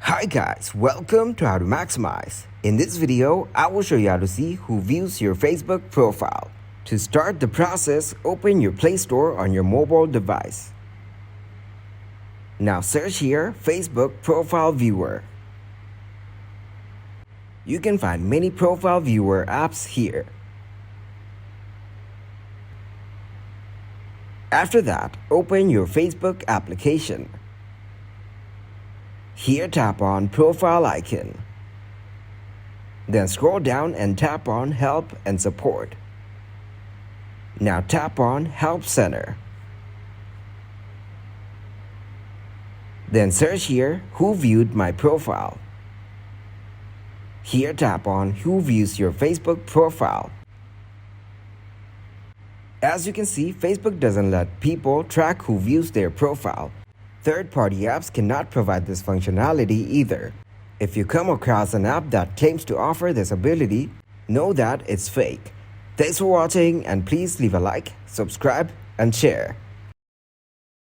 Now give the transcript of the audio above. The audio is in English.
Hi guys, welcome to How to Maximize. In this video, I will show you how to see who views your Facebook profile. To start the process, open your Play Store on your mobile device. Now search here Facebook Profile Viewer. You can find many profile viewer apps here. After that, open your Facebook application. Here tap on Profile icon. Then scroll down and tap on Help and Support. Now tap on Help Center. Then search here Who viewed my profile. Here tap on Who views your Facebook profile. As you can see, Facebook doesn't let people track who views their profile. Third-party apps cannot provide this functionality either. If you come across an app that claims to offer this ability, know that it's fake. Thanks for watching and please leave a like, subscribe, and share.